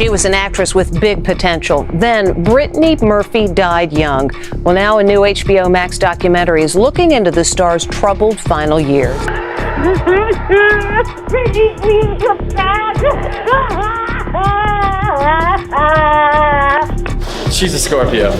She was an actress with big potential. Then Brittany Murphy died young. Well, now a new HBO Max documentary is looking into the star's troubled final years. She's a Scorpio.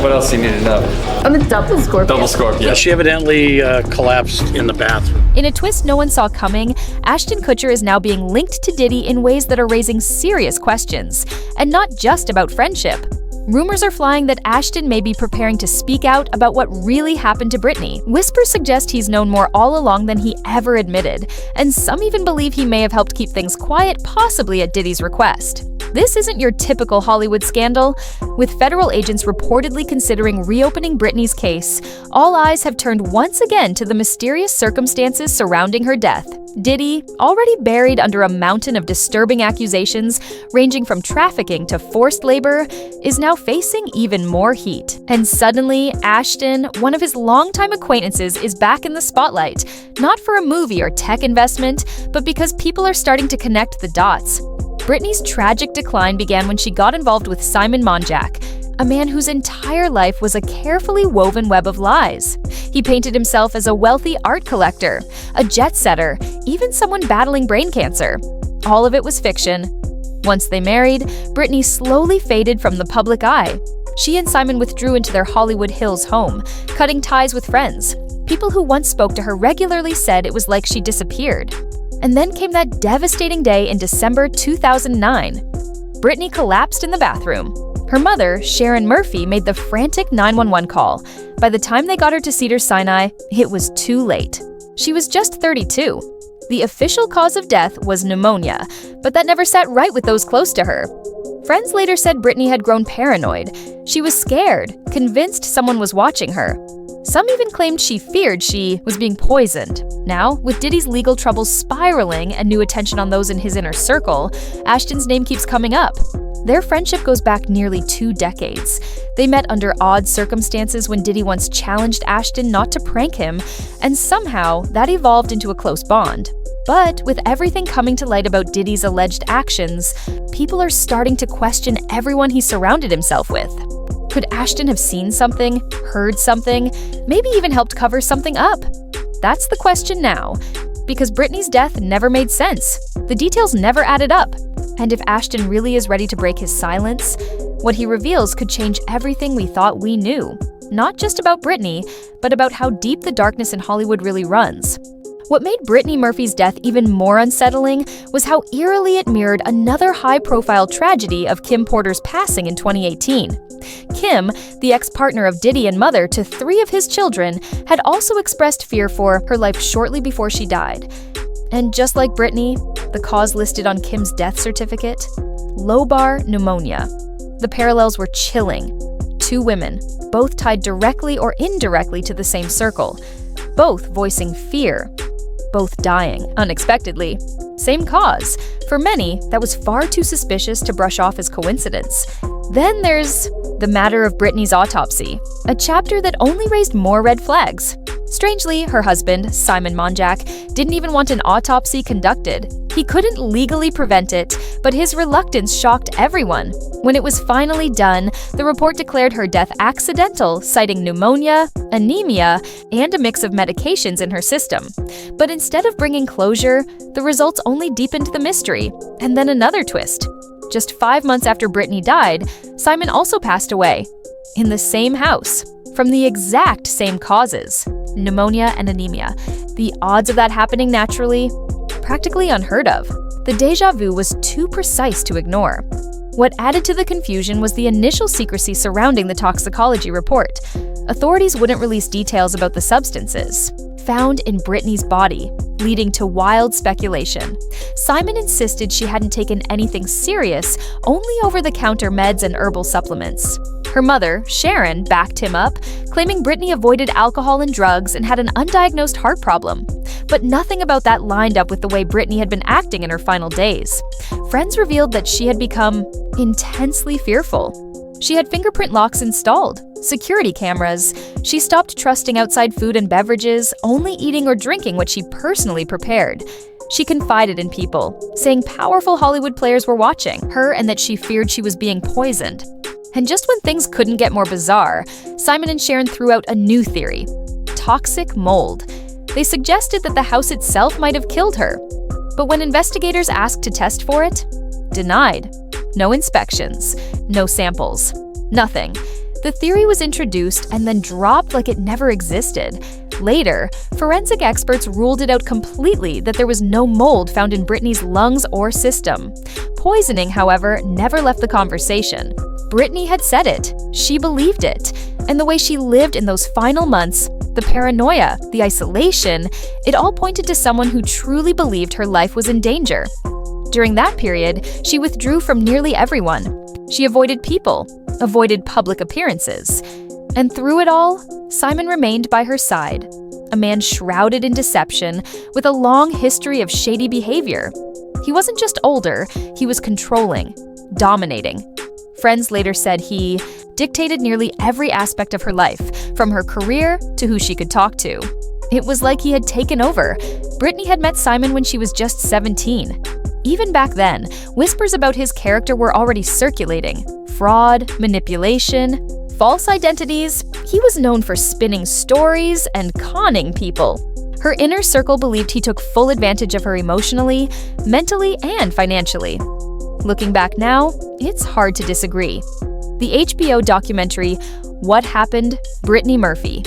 What else do you need to know? I'm a double Scorpio. Double Scorpio. She evidently collapsed in the bathroom. In a twist no one saw coming, Ashton Kutcher is now being linked to Diddy in ways that are raising serious questions, and not just about friendship. Rumors are flying that Ashton may be preparing to speak out about what really happened to Brittany. Whispers suggest he's known more all along than he ever admitted, and some even believe he may have helped keep things quiet, possibly at Diddy's request. This isn't your typical Hollywood scandal. With federal agents reportedly considering reopening Brittany's case, all eyes have turned once again to the mysterious circumstances surrounding her death. Diddy, already buried under a mountain of disturbing accusations ranging from trafficking to forced labor, is now facing even more heat. And suddenly, Ashton, one of his longtime acquaintances, is back in the spotlight, not for a movie or tech investment, but because people are starting to connect the dots. Brittany's tragic decline began when she got involved with Simon Monjack, a man whose entire life was a carefully woven web of lies. He painted himself as a wealthy art collector, a jet setter, even someone battling brain cancer. All of it was fiction. Once they married, Brittany slowly faded from the public eye. She and Simon withdrew into their Hollywood Hills home, cutting ties with friends. People who once spoke to her regularly said it was like she disappeared. And then came that devastating day in December 2009. Brittany collapsed in the bathroom. Her mother, Sharon Murphy, made the frantic 911 call. By the time they got her to Cedars-Sinai, it was too late. She was just 32. The official cause of death was pneumonia, but that never sat right with those close to her. Friends later said Brittany had grown paranoid. She was scared, convinced someone was watching her. Some even claimed she feared she was being poisoned. Now, with Diddy's legal troubles spiraling and new attention on those in his inner circle, Ashton's name keeps coming up. Their friendship goes back nearly 2 decades. They met under odd circumstances when Diddy once challenged Ashton not to prank him, and somehow that evolved into a close bond. But with everything coming to light about Diddy's alleged actions, people are starting to question everyone he surrounded himself with. Could Ashton have seen something, heard something, maybe even helped cover something up? That's the question now, because Brittany's death never made sense. The details never added up. And if Ashton really is ready to break his silence, what he reveals could change everything we thought we knew. Not just about Brittany, but about how deep the darkness in Hollywood really runs. What made Brittany Murphy's death even more unsettling was how eerily it mirrored another high-profile tragedy of Kim Porter's passing in 2018. Kim, the ex-partner of Diddy and mother to 3 of his children, had also expressed fear for her life shortly before she died. And just like Brittany, the cause listed on Kim's death certificate, lobar pneumonia. The parallels were chilling. 2 women, both tied directly or indirectly to the same circle, both voicing fear, both dying unexpectedly. Same cause. For many, that was far too suspicious to brush off as coincidence. Then there's the matter of Brittany's autopsy, a chapter that only raised more red flags. Strangely, her husband, Simon Monjack, didn't even want an autopsy conducted. He couldn't legally prevent it, but his reluctance shocked everyone. When it was finally done, the report declared her death accidental, citing pneumonia, anemia, and a mix of medications in her system. But instead of bringing closure, the results only deepened the mystery. And then another twist. Just 5 months after Brittany died, Simon also passed away. In the same house. From the exact same causes. Pneumonia and anemia. The odds of that happening naturally? Practically unheard of. The deja vu was too precise to ignore. What added to the confusion was the initial secrecy surrounding the toxicology report. Authorities wouldn't release details about the substances found in Brittany's body, leading to wild speculation. Simon insisted she hadn't taken anything serious, only over-the-counter meds and herbal supplements. Her mother, Sharon, backed him up, claiming Brittany avoided alcohol and drugs and had an undiagnosed heart problem. But nothing about that lined up with the way Brittany had been acting in her final days. Friends revealed that she had become intensely fearful. She had fingerprint locks installed, security cameras. She stopped trusting outside food and beverages, only eating or drinking what she personally prepared. She confided in people, saying powerful Hollywood players were watching her and that she feared she was being poisoned. And just when things couldn't get more bizarre, Simon and Sharon threw out a new theory: toxic mold. They suggested that the house itself might have killed her. But when investigators asked to test for it, denied. No inspections, no samples, nothing. The theory was introduced and then dropped like it never existed. Later, forensic experts ruled it out completely that there was no mold found in Brittany's lungs or system. Poisoning, however, never left the conversation. Brittany had said it. She believed it. And the way she lived in those final months, the paranoia, the isolation, it all pointed to someone who truly believed her life was in danger. During that period, she withdrew from nearly everyone. She avoided people, avoided public appearances. And through it all, Simon remained by her side, a man shrouded in deception with a long history of shady behavior. He wasn't just older, he was controlling, dominating. Friends later said he dictated nearly every aspect of her life, from her career to who she could talk to. It was like he had taken over. Brittany had met Simon when she was just 17. Even back then, whispers about his character were already circulating. Fraud, manipulation, false identities. He was known for spinning stories and conning people. Her inner circle believed he took full advantage of her emotionally, mentally, and financially. Looking back now, it's hard to disagree. The HBO documentary, What Happened, Brittany Murphy,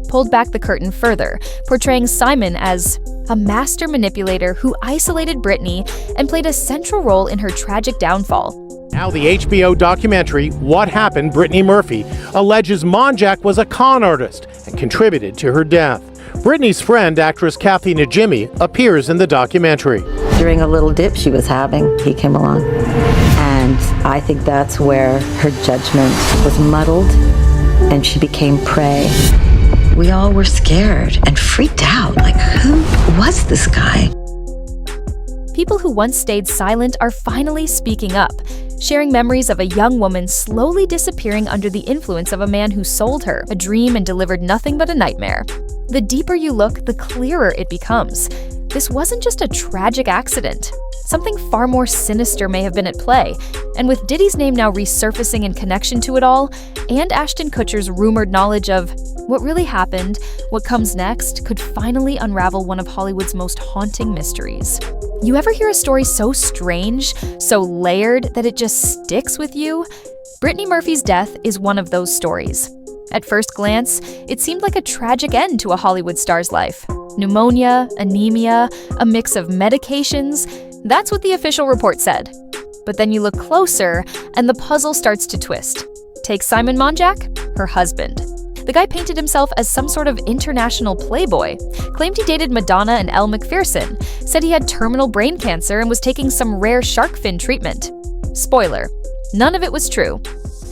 pulled back the curtain further, portraying Simon as a master manipulator who isolated Brittany and played a central role in her tragic downfall. Now the HBO documentary, What Happened, Brittany Murphy, alleges Monjack was a con artist and contributed to her death. Brittany's friend, actress Kathy Najimy, appears in the documentary. During a little dip she was having, he came along. And I think that's where her judgment was muddled and she became prey. We all were scared and freaked out. Like, who was this guy? People who once stayed silent are finally speaking up, sharing memories of a young woman slowly disappearing under the influence of a man who sold her a dream and delivered nothing but a nightmare. The deeper you look, the clearer it becomes. This wasn't just a tragic accident. Something far more sinister may have been at play, and with Diddy's name now resurfacing in connection to it all, and Ashton Kutcher's rumored knowledge of what really happened, what comes next could finally unravel one of Hollywood's most haunting mysteries. You ever hear a story so strange, so layered, that it just sticks with you? Brittany Murphy's death is one of those stories. At first glance, it seemed like a tragic end to a Hollywood star's life. Pneumonia, anemia, a mix of medications. That's what the official report said. But then you look closer, and the puzzle starts to twist. Take Simon Monjack, her husband. The guy painted himself as some sort of international playboy, claimed he dated Madonna and Elle Macpherson, said he had terminal brain cancer and was taking some rare shark fin treatment. Spoiler, none of it was true.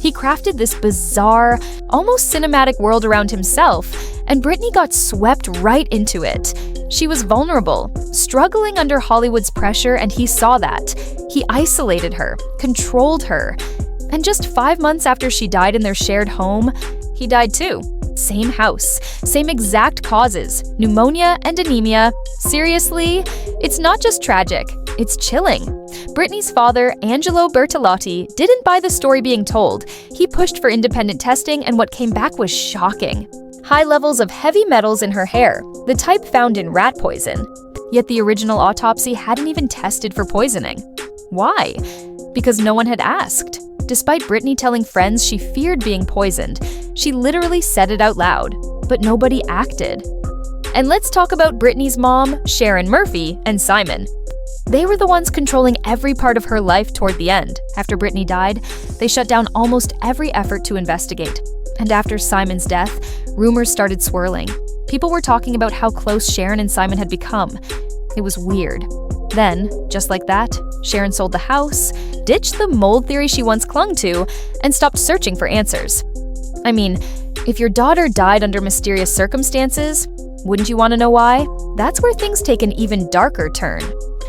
He crafted this bizarre, almost cinematic world around himself, and Brittany got swept right into it. She was vulnerable, struggling under Hollywood's pressure, and he saw that. He isolated her, controlled her. And just 5 months after she died in their shared home, he died too. Same house, same exact causes, pneumonia and anemia. Seriously, it's not just tragic, it's chilling. Brittany's father, Angelo Bertolotti, didn't buy the story being told. He pushed for independent testing, and what came back was shocking. High levels of heavy metals in her hair, the type found in rat poison. Yet the original autopsy hadn't even tested for poisoning. Why? Because no one had asked. Despite Brittany telling friends she feared being poisoned, she literally said it out loud, but nobody acted. And let's talk about Brittany's mom, Sharon Murphy, and Simon. They were the ones controlling every part of her life toward the end. After Brittany died, they shut down almost every effort to investigate. And after Simon's death, rumors started swirling. People were talking about how close Sharon and Simon had become. It was weird. Then, just like that, Sharon sold the house, ditched the mold theory she once clung to, and stopped searching for answers. I mean, if your daughter died under mysterious circumstances, wouldn't you want to know why? That's where things take an even darker turn.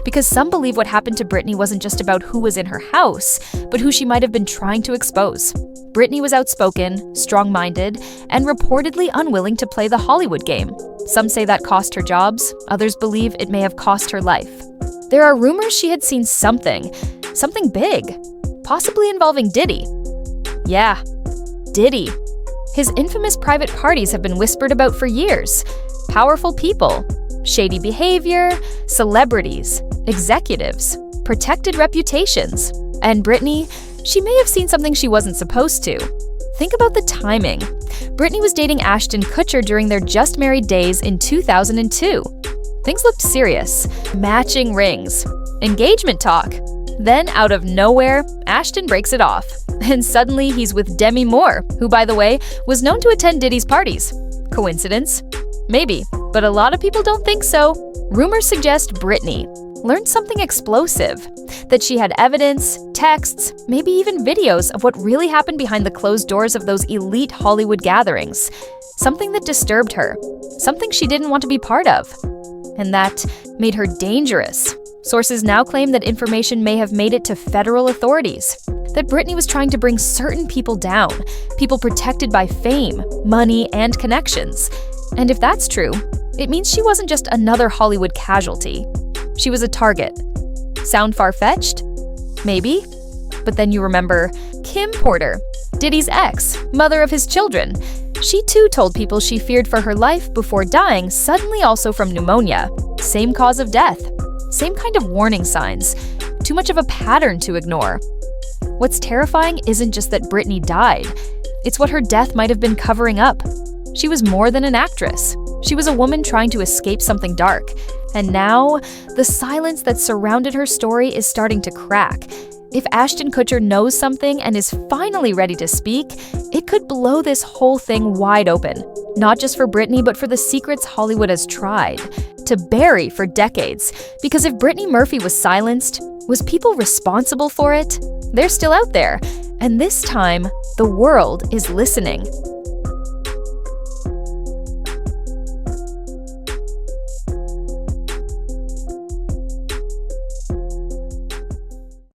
Because some believe what happened to Brittany wasn't just about who was in her house, but who she might have been trying to expose. Brittany was outspoken, strong-minded, and reportedly unwilling to play the Hollywood game. Some say that cost her jobs, others believe it may have cost her life. There are rumors she had seen something big, possibly involving Diddy. Yeah, Diddy. His infamous private parties have been whispered about for years. Powerful people, shady behavior, celebrities, executives, protected reputations. And Brittany, she may have seen something she wasn't supposed to. Think about the timing. Brittany was dating Ashton Kutcher during their just married days in 2002. Things looked serious. Matching rings, engagement talk. Then, out of nowhere, Ashton breaks it off. And suddenly he's with Demi Moore, who, by the way, was known to attend Diddy's parties. Coincidence? Maybe, but a lot of people don't think so. Rumors suggest Brittany learned something explosive, that she had evidence, texts, maybe even videos of what really happened behind the closed doors of those elite Hollywood gatherings. Something that disturbed her, something she didn't want to be part of. And that made her dangerous. Sources now claim that information may have made it to federal authorities, that Brittany was trying to bring certain people down, people protected by fame, money, and connections. And if that's true, it means she wasn't just another Hollywood casualty. She was a target. Sound far-fetched? Maybe. But then you remember Kim Porter, Diddy's ex, mother of his children. She too told people she feared for her life before dying, suddenly also from pneumonia. Same cause of death. Same kind of warning signs. Too much of a pattern to ignore. What's terrifying isn't just that Brittany died. It's what her death might have been covering up. She was more than an actress. She was a woman trying to escape something dark. And now, the silence that surrounded her story is starting to crack. If Ashton Kutcher knows something and is finally ready to speak, it could blow this whole thing wide open. Not just for Brittany, but for the secrets Hollywood has tried to bury for decades. Because if Brittany Murphy was silenced, was people responsible for it? They're still out there. And this time, the world is listening.